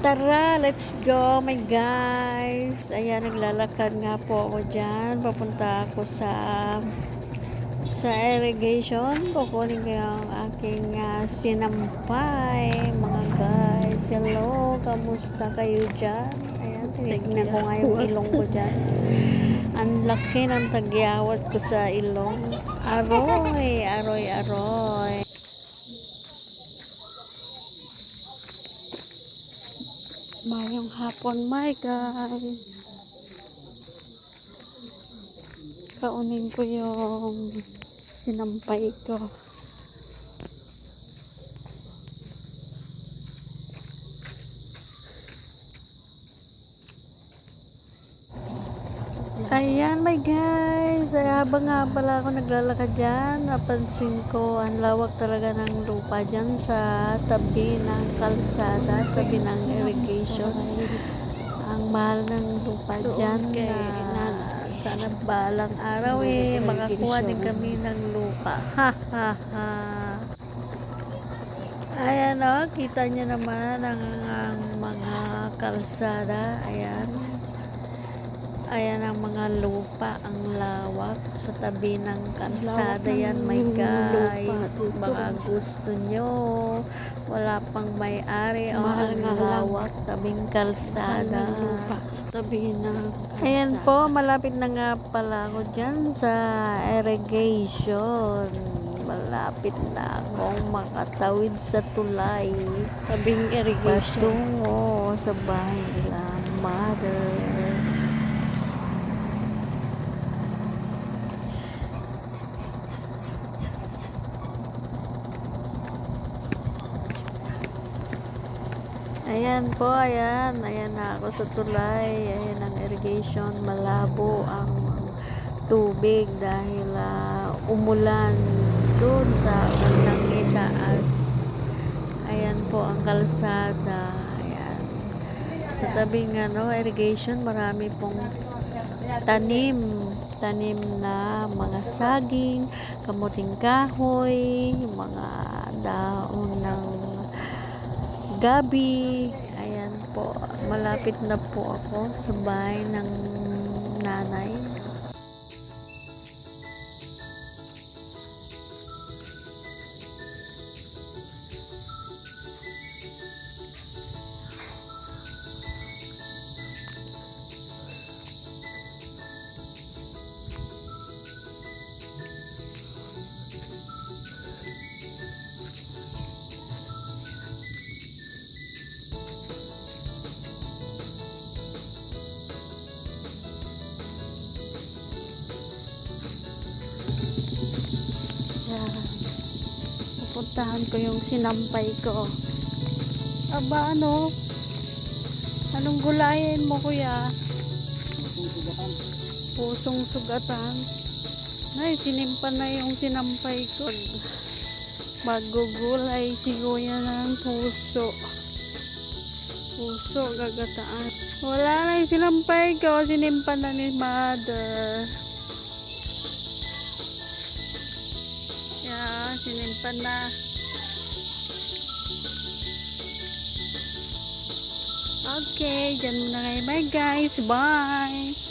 Tara, let's go, my guys. Ayan, naglalakad nga po ako dyan. Papunta ako sa irrigation. Kukunin ko yung aking sinampay, mga guys. Hello, kamusta kayo dyan? Ayan, tignan ko nga yung ilong ko dyan. Ang laki ng tagyawat ko sa ilong. Aroy, aroy, aroy. Mayong hapon, my guys. Kaunin ko yung sinampay ko. Ayan, my guys. Ay, habang nga pala ako naglalakad dyan, napansin ko ang lawak talaga ng lupa dyan sa tabi ng kalsada, tabi ng irrigation. Ang mahal ng lupa dyan na sana balang araw makakuha din kami ng lupa. Ha ha ha. Ayan o, kita nyo naman ang mga kalsada. Ayan. Ayan ang mga lupa, ang lawak sa tabi ng kalsada yan, my guys. Baka gusto nyo, wala pang may-ari o ang lawak, tabing kalsada. Lupa sa tabi ng kalsada. Ayan po, malapit na nga pala ako dyan sa irrigation. Malapit na akong makatawid sa tulay. Tabing irrigation. Patungo sa bahay nila, mother. Ayan po, ayan na ako sa tulay. Ayan ang irrigation, malabo ang tubig dahil umulan doon sa bandang itaas. Ayan po ang kalsada. Ayan. Sa tabing irrigation, marami pong tanim na mga saging, kamuting kahoy, mga daon ng gabi. Ayan po, malapit na po ako sa bahay ng nanay. Pupuntahan ko yung sinampay ko. Aba, anong gulayin mo, kuya? Pusong sugatan. Ay, sinimpan na yung sinampay ko. Magugulay si kuya ng puso. Puso, gagataan. Wala na yung sinampay ko. Sinimpan na ni mother. Sinimpan na. Okay, dyan muna kayo. Bye guys. Bye.